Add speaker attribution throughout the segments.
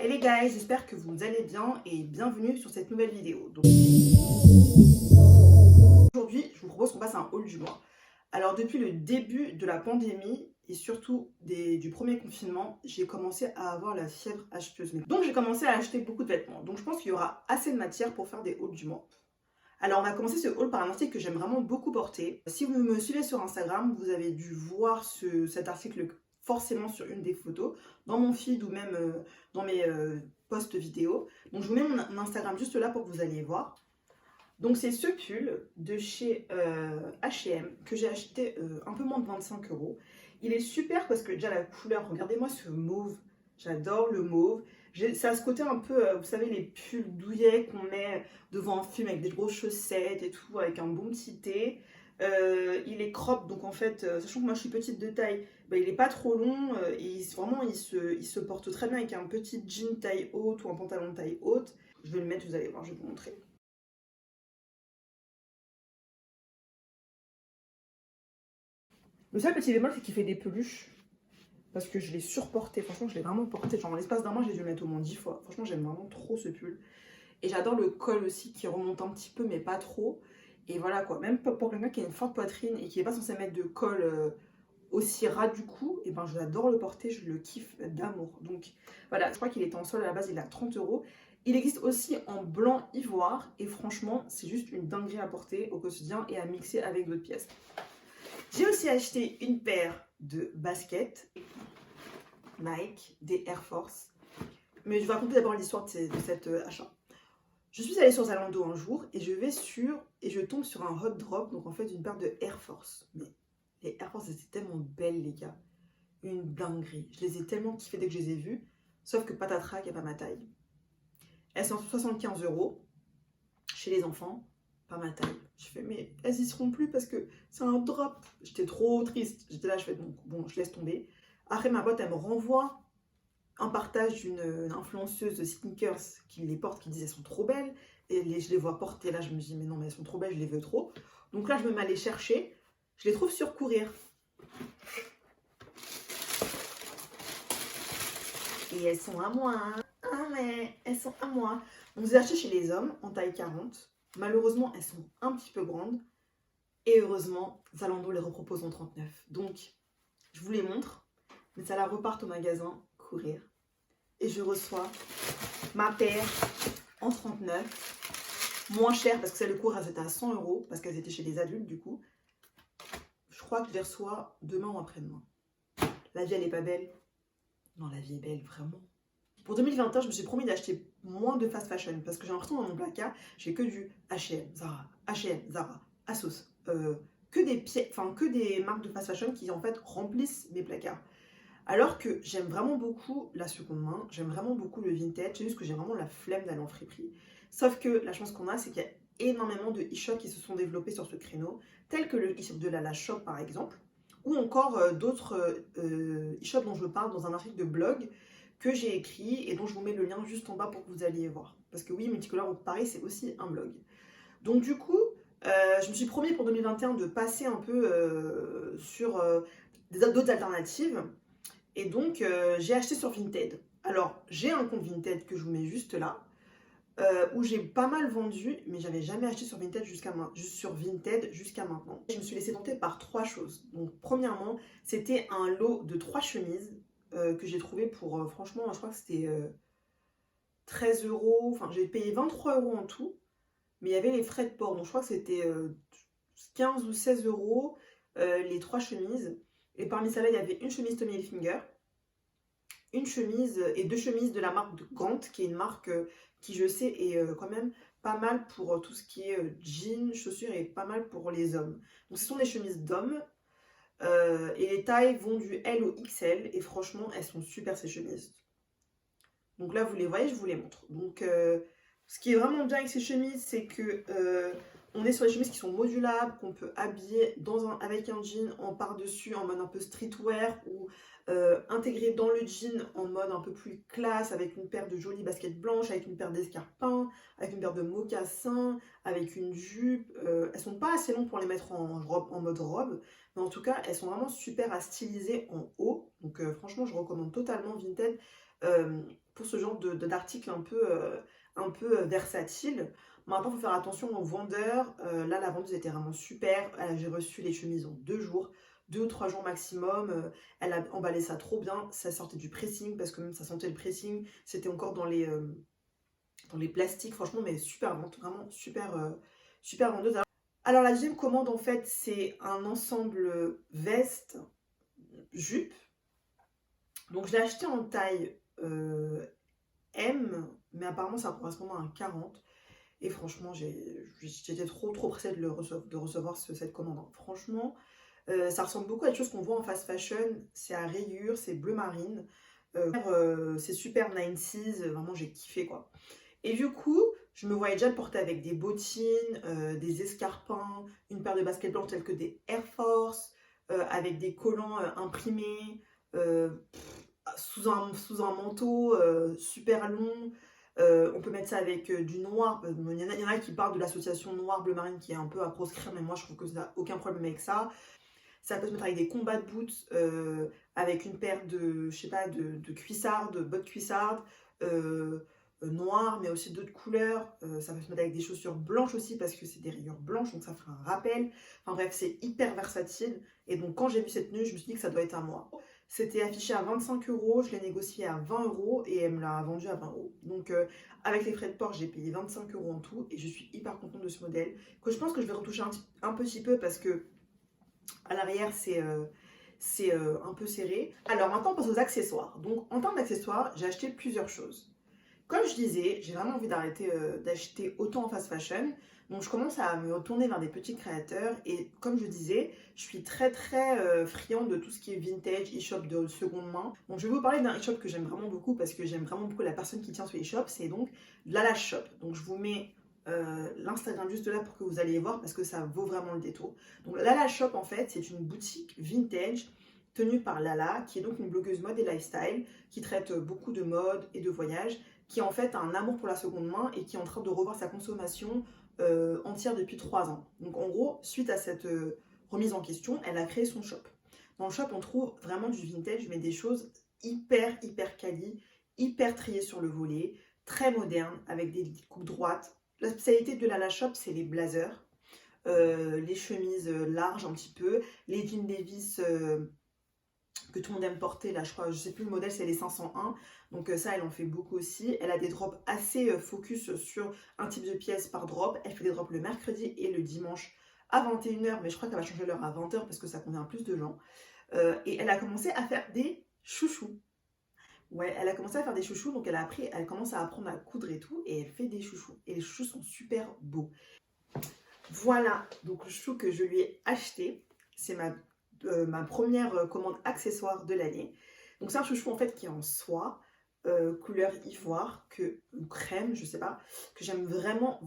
Speaker 1: Hey les guys, j'espère que vous allez bien et bienvenue sur cette nouvelle vidéo. Donc, aujourd'hui, je vous propose qu'on passe un haul du mois. Alors depuis le début de la pandémie et surtout du premier confinement, j'ai commencé à avoir la fièvre acheteuse. Donc j'ai commencé à acheter beaucoup de vêtements. Donc je pense qu'il y aura assez de matière pour faire des hauls du mois. Alors on va commencer ce haul par un article que j'aime vraiment beaucoup porter. Si vous me suivez sur Instagram, vous avez dû voir cet article forcément sur une des photos, dans mon feed ou même dans mes posts vidéo. Donc je vous mets mon Instagram juste là pour que vous alliez voir. Donc c'est ce pull de chez H&M que j'ai acheté un peu moins de 25 €. Il est super parce que déjà la couleur, regardez-moi ce mauve, j'adore le mauve. Ça a ce côté un peu, vous savez, les pulls douillets qu'on met devant un film avec des grosses chaussettes et tout, avec un bon petit thé. Il est crop, donc en fait, sachant que moi je suis petite de taille, bah, il est pas trop long. Vraiment, il se porte très bien avec un petit jean taille haute ou un pantalon de taille haute. Je vais le mettre, vous allez voir, je vais vous montrer. Le seul petit bémol, c'est qu'il fait des peluches. Parce que je l'ai surporté. Franchement, je l'ai vraiment porté. Genre, en l'espace d'un mois, j'ai dû le mettre au moins 10 fois. Franchement, j'aime vraiment trop ce pull. Et j'adore le col aussi qui remonte un petit peu, mais pas trop. Et voilà quoi. Même pour quelqu'un qui a une forte poitrine et qui n'est pas censé mettre de col aussi ras du cou, et ben j'adore le porter. Je le kiffe d'amour. Donc voilà, je crois qu'il était en solde à la base, il est à 30 €. Il existe aussi en blanc ivoire. Et franchement, c'est juste une dinguerie à porter au quotidien et à mixer avec d'autres pièces. J'ai aussi acheté une paire de baskets Nike, des Air Force. Mais je vais raconter d'abord l'histoire de cet achat. Je suis allée sur Zalando un jour et je tombe sur un hot drop, donc en fait une paire de Air Force. Mais les Air Force étaient tellement belles les gars, une dinguerie. Je les ai tellement kiffées dès que je les ai vues, sauf que patatras, il n'y a pas ma taille. Elles sont 75 € chez les enfants, pas ma taille. Je fais mais elles y seront plus parce que c'est un drop. J'étais trop triste. J'étais là, je fais donc bon, je laisse tomber. Après ma pote, elle me renvoie un partage d'une influenceuse de sneakers qui les porte, qui disait elles sont trop belles. Et je les vois porter là, je me dis mais non mais elles sont trop belles, je les veux trop. Donc là je me mets à les chercher, je les trouve sur Courir. Et elles sont à moi, hein. Ah mais elles sont à moi. On les a achetées chez les hommes en taille 40. Malheureusement elles sont un petit peu grandes. Et heureusement Zalando les repropose en 39. Donc je vous les montre. Mais ça la reparte au magasin Courir. Et je reçois ma paire en 39, moins cher parce que celle de Courir elles étaient à 100 € parce qu'elles étaient chez les adultes du coup. Je crois que je les reçois demain ou après-demain. La vie elle est pas belle? Non, la vie est belle vraiment. Pour 2021, je me suis promis d'acheter moins de fast fashion parce que j'ai l'impression dans mon placard, j'ai que du H&M, Zara, H&M, Zara, Asos, que des marques de fast fashion qui en fait remplissent mes placards. Alors que j'aime vraiment beaucoup la seconde main, j'aime vraiment beaucoup le vintage, c'est juste que j'ai vraiment la flemme d'aller en friperie. Sauf que la chance qu'on a, c'est qu'il y a énormément de e-shops qui se sont développés sur ce créneau, tel que le e-shop de la Shop par exemple, ou encore d'autres e-shops dont je parle dans un article de blog que j'ai écrit et dont je vous mets le lien juste en bas pour que vous alliez voir. Parce que oui, Multicolore Paris, c'est aussi un blog. Donc du coup, je me suis promis pour 2021 de passer un peu sur d'autres alternatives. Et donc, j'ai acheté sur Vinted. Alors, j'ai un compte Vinted que je vous mets juste là, où j'ai pas mal vendu, mais j'avais jamais acheté sur Vinted jusqu'à maintenant. Je me suis laissée tenter par 3 choses. Donc, premièrement, c'était un lot de 3 chemises que j'ai trouvé pour, franchement, je crois que c'était 13 €. Enfin, j'ai payé 23 € en tout, mais il y avait les frais de port. Donc, je crois que c'était 15 ou 16 € les 3 chemises. Et parmi celles-là, il y avait une chemise Tommy Hilfiger, une chemise et 2 chemises de la marque de Gant, qui est une marque qui je sais est quand même pas mal pour tout ce qui est jeans, chaussures et pas mal pour les hommes. Donc ce sont des chemises d'hommes et les tailles vont du L au XL et franchement elles sont super ces chemises. Donc là vous les voyez, je vous les montre. Donc ce qui est vraiment bien avec ces chemises, c'est que on est sur des chemises qui sont modulables, qu'on peut habiller avec un jean en par-dessus en mode un peu streetwear ou intégrer dans le jean en mode un peu plus classe avec une paire de jolies baskets blanches, avec une paire d'escarpins, avec une paire de mocassins, avec une jupe. Elles sont pas assez longues pour les mettre en mode robe, mais en tout cas elles sont vraiment super à styliser en haut. Donc franchement je recommande totalement Vinted. pour ce genre d'article un peu versatile. Maintenant, il faut faire attention aux vendeurs. Là, la vendeuse était vraiment super. J'ai reçu les chemises en 2 jours, 2 ou 3 jours maximum. Elle a emballé ça trop bien. Ça sortait du pressing parce que même ça sentait le pressing. C'était encore dans les plastiques. Franchement, mais super vente. Vraiment super, super vendeuse. Alors, la deuxième commande, en fait, c'est un ensemble veste, jupe. Donc, je l'ai acheté en taille M, mais apparemment, ça correspond à un 40. Et franchement, j'étais trop pressée de recevoir cette commande, hein. Franchement, ça ressemble beaucoup à des choses qu'on voit en fast fashion. C'est à rayures, c'est bleu marine. C'est super 90s, vraiment j'ai kiffé quoi. Et du coup, je me voyais déjà le porter avec des bottines, des escarpins, une paire de baskets blanches telles que des Air Force, avec des collants imprimés, euh, sous un manteau super long. On peut mettre ça avec du noir. Il y en a qui parlent de l'association noir bleu marine qui est un peu à proscrire, mais moi je trouve que ça n'a aucun problème avec ça. Ça peut se mettre avec des combats de boots, avec une paire de, je sais pas, de cuissardes, de bottes cuissardes, noires, mais aussi d'autres couleurs. Ça peut se mettre avec des chaussures blanches aussi, parce que c'est des rayures blanches, donc ça fera un rappel. Enfin bref, c'est hyper versatile. Et donc quand j'ai vu cette tenue, je me suis dit que ça doit être à moi. C'était affiché à 25 euros, je l'ai négocié à 20 euros et elle me l'a vendu à 20 euros. Donc avec les frais de port, j'ai payé 25 euros en tout et je suis hyper contente de ce modèle. Que je pense que je vais retoucher un petit peu parce que à l'arrière, c'est un peu serré. Alors maintenant, on passe aux accessoires. Donc en termes d'accessoires, j'ai acheté plusieurs choses. Comme je disais, j'ai vraiment envie d'arrêter d'acheter autant en fast fashion. Donc je commence à me retourner vers des petits créateurs. Et comme je disais, je suis très friande de tout ce qui est vintage, e-shop de seconde main. Donc je vais vous parler d'un e-shop que j'aime vraiment beaucoup parce que j'aime vraiment beaucoup la personne qui tient ce e-shop. C'est donc Lala Shop. Donc je vous mets l'Instagram juste là pour que vous alliez voir parce que ça vaut vraiment le détour. Donc Lala Shop en fait, c'est une boutique vintage tenue par Lala, qui est donc une blogueuse mode et lifestyle, qui traite beaucoup de mode et de voyage, qui en fait a un amour pour la seconde main et qui est en train de revoir sa consommation entière depuis 3 ans. Donc en gros, suite à cette remise en question, elle a créé son shop. Dans le shop, on trouve vraiment du vintage, mais des choses hyper quali, hyper triées sur le volet, très modernes, avec des coupes droites. La spécialité de Lala Shop, c'est les blazers, les chemises larges un petit peu, les jeans Levi's que tout le monde aime porter, là je crois, je sais plus le modèle, c'est les 501, donc ça elle en fait beaucoup aussi. Elle a des drops assez focus sur un type de pièce par drop. Elle fait des drops le mercredi et le dimanche à 21h, mais je crois qu'elle va changer l'heure à 20h parce que ça convient à plus de gens. Et elle a commencé à faire des chouchous. Ouais, elle a commencé à faire des chouchous, donc elle commence à apprendre à coudre et tout, et elle fait des chouchous. Et les chouchous sont super beaux. Voilà, donc le chouchou que je lui ai acheté, c'est ma première commande accessoire de l'année. Donc c'est un chouchou en fait qui est en soie, couleur ivoire, ou crème, je sais pas, que j'aime vraiment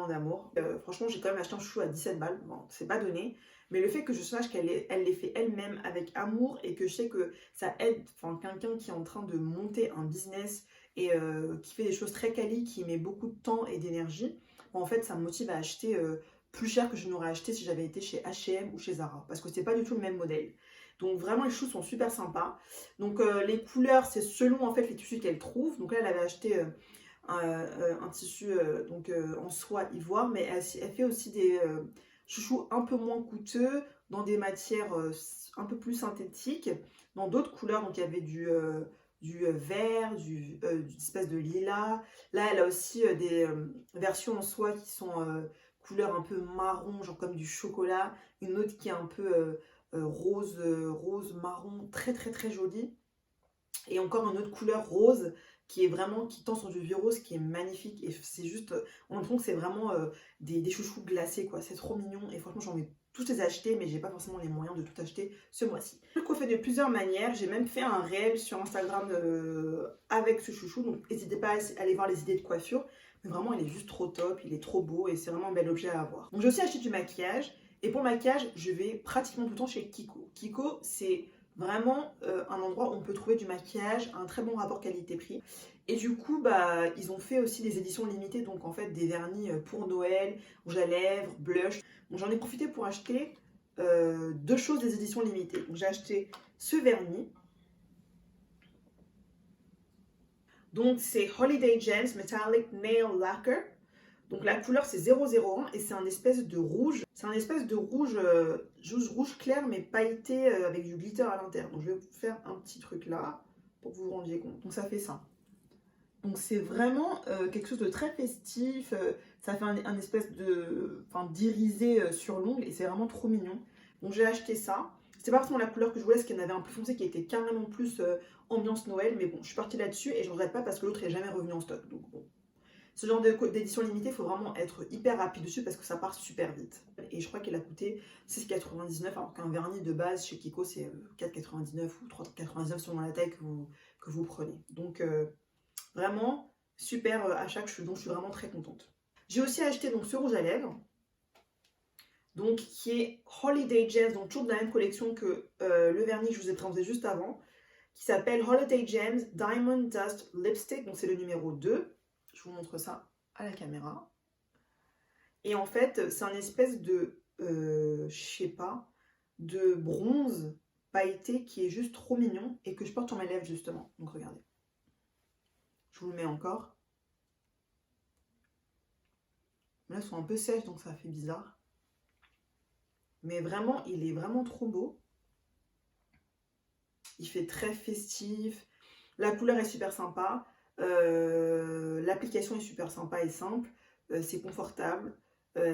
Speaker 1: d'amour. Franchement, j'ai quand même acheté un chouchou à 17 balles, bon, c'est pas donné, mais le fait que je sache elle les fait elle-même avec amour et que je sais que ça aide, enfin quelqu'un qui est en train de monter un business et qui fait des choses très quali, qui met beaucoup de temps et d'énergie, en fait ça me motive à acheter plus cher que je n'aurais acheté si j'avais été chez H&M ou chez Zara, parce que c'est pas du tout le même modèle. Donc vraiment les chouchous sont super sympas. Donc les couleurs c'est selon en fait les tissus qu'elle trouve. Donc là elle avait acheté un tissu en soie ivoire, mais elle fait aussi des chouchous un peu moins coûteux dans des matières un peu plus synthétiques, dans d'autres couleurs. Donc il y avait du vert, d'une espèce de lilas. Là elle a aussi des versions en soie qui sont couleur un peu marron, genre comme du chocolat. Une autre qui est un peu rose marron, très jolie. Et encore une autre couleur rose qui est vraiment, qui tend sur du vieux rose, qui est magnifique. Et c'est juste, on a l'impression que c'est vraiment des chouchous glacés, quoi. C'est trop mignon. Et franchement, j'ai envie de tous les acheter, mais j'ai pas forcément les moyens de tout acheter ce mois-ci. Je le fais de plusieurs manières. J'ai même fait un réel sur Instagram avec ce chouchou. Donc n'hésitez pas à aller voir les idées de coiffure. Mais vraiment, il est juste trop top, il est trop beau et c'est vraiment un bel objet à avoir. Donc j'ai aussi acheté du maquillage. Et pour le maquillage, je vais pratiquement tout le temps chez Kiko. Kiko, c'est vraiment un endroit où on peut trouver du maquillage, un très bon rapport qualité-prix. Et du coup, bah, ils ont fait aussi des éditions limitées, donc en fait des vernis pour Noël, rouge à lèvres, blush. Donc j'en ai profité pour acheter 2 choses des éditions limitées. Donc j'ai acheté ce vernis. Donc c'est Holiday Gems Metallic Nail Lacquer. Donc la couleur c'est 001 et c'est un espèce de rouge. C'est un espèce de rouge, rouge clair mais pailleté avec du glitter à l'intérieur. Donc je vais vous faire un petit truc là pour que vous vous rendiez compte. Donc ça fait ça. Donc c'est vraiment quelque chose de très festif. Ça fait un espèce de, d'irisé sur l'ongle et c'est vraiment trop mignon. Donc j'ai acheté ça. C'est pas forcément la couleur que je voulais, parce qu'il y en avait un plus foncé qui était carrément plus ambiance Noël. Mais bon, je suis partie là-dessus et je regrette pas parce que l'autre est jamais revenu en stock. Donc bon. Ce genre d'édition limitée, il faut vraiment être hyper rapide dessus parce que ça part super vite. Et je crois qu'elle a coûté 6,99 alors qu'un vernis de base chez Kiko c'est 4,99 ou 3,99 selon la taille que vous prenez. Donc vraiment super achat dont je suis vraiment très contente. J'ai aussi acheté donc ce rouge à lèvres. Donc qui est Holiday Gems, donc toujours de la même collection que le vernis que je vous ai présenté juste avant, qui s'appelle Holiday Gems Diamond Dust Lipstick, donc c'est le numéro 2. Je vous montre ça à la caméra. Et en fait, c'est un espèce de, je sais pas, de bronze pailleté qui est juste trop mignon et que je porte sur mes lèvres justement. Donc regardez. Je vous le mets encore. Là, elles sont un peu sèches, donc ça fait bizarre. Mais vraiment, il est vraiment trop beau. Il fait très festif. La couleur est super sympa. L'application est super sympa et simple. C'est confortable.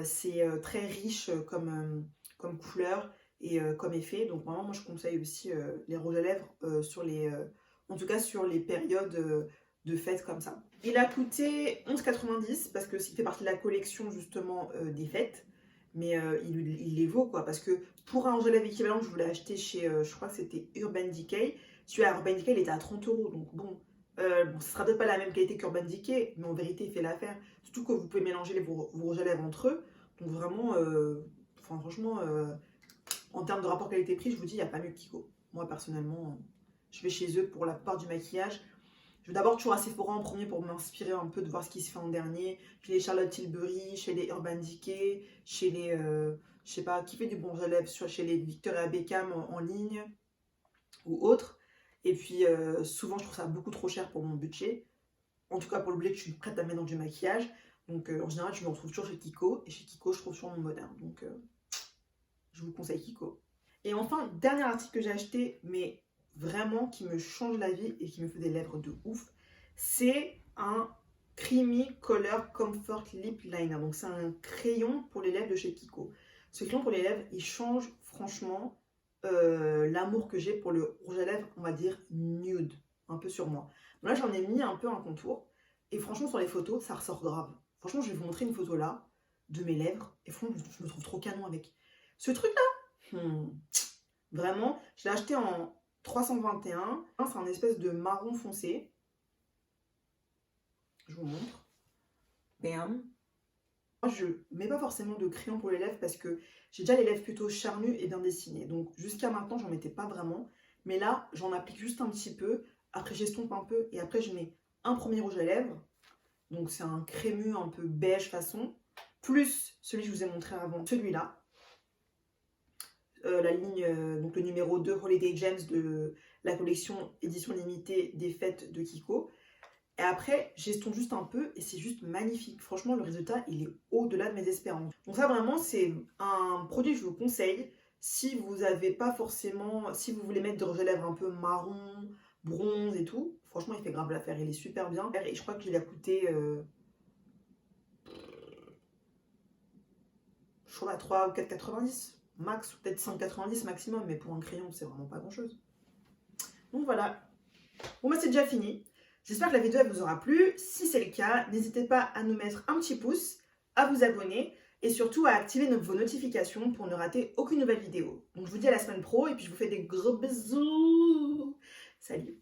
Speaker 1: C'est très riche comme couleur et comme effet. Donc vraiment, moi, je conseille aussi les rouges à lèvres en tout cas sur les périodes de fêtes comme ça. Il a coûté 11,90 parce que il fait partie de la collection justement des fêtes. Mais il les vaut quoi, parce que pour un rouge à lèvres équivalent que je voulais acheter chez, je crois que c'était Urban Decay, celui-là Urban Decay il était à 30 €, donc bon, ce sera peut-être pas la même qualité qu'Urban Decay, mais en vérité il fait l'affaire, surtout que vous pouvez mélanger vos rouges à lèvres entre eux, donc vraiment, franchement, en termes de rapport qualité-prix, je vous dis, il n'y a pas mieux que Kiko. Moi personnellement, je vais chez eux pour la plupart du maquillage. Je vais d'abord toujours à Sephora en premier pour m'inspirer un peu de voir ce qui se fait en dernier. Chez les Charlotte Tilbury, chez les Urban Decay, chez les, je sais pas, qui fait du bon rouge à lèvres, chez les Victoria Beckham en ligne ou autres. Et puis souvent je trouve ça beaucoup trop cher pour mon budget. En tout cas pour le budget que je suis prête à mettre dans du maquillage. Donc en général je me retrouve toujours chez Kiko. Et chez Kiko je trouve toujours mon moderne. Donc je vous conseille Kiko. Et enfin, dernier article que j'ai acheté, mais vraiment qui me change la vie et qui me fait des lèvres de ouf, c'est un Creamy Color Comfort Lip Liner. Donc c'est un crayon pour les lèvres de chez Kiko. Ce crayon pour les lèvres, il change franchement l'amour que j'ai pour le rouge à lèvres, on va dire nude, un peu sur moi. Donc là j'en ai mis un peu un contour et franchement sur les photos ça ressort grave. Franchement je vais vous montrer une photo là de mes lèvres et franchement je me trouve trop canon avec ce truc là. Vraiment, je l'ai acheté en 321. C'est un espèce de marron foncé. Je vous montre. Bam. Moi, je mets pas forcément de crayon pour les lèvres parce que j'ai déjà les lèvres plutôt charnues et bien dessinées. Donc jusqu'à maintenant, j'en mettais pas vraiment. Mais là, j'en applique juste un petit peu. Après, j'estompe un peu. Et après, je mets un premier rouge à lèvres. Donc c'est un crémeux un peu beige façon. Plus celui que je vous ai montré avant, celui-là. La ligne, donc le numéro 2 Holiday Gems de la collection édition limitée des fêtes de Kiko. Et après, j'estompe juste un peu et c'est juste magnifique. Franchement, le résultat, il est au-delà de mes espérances. Donc ça, vraiment, c'est un produit que je vous conseille si vous avez pas forcément... Si vous voulez mettre de rouge à lèvres un peu marron, bronze et tout. Franchement, il fait grave l'affaire. Il est super bien. Et je crois qu'il a coûté... je crois à 3 ou 4,90 max, ou peut-être 5,90 maximum, mais pour un crayon, c'est vraiment pas grand-chose. Donc voilà. Bon, bah c'est déjà fini. J'espère que la vidéo elle vous aura plu. Si c'est le cas, n'hésitez pas à nous mettre un petit pouce, à vous abonner et surtout à activer vos notifications pour ne rater aucune nouvelle vidéo. Donc je vous dis à la semaine pro et puis je vous fais des gros bisous. Salut.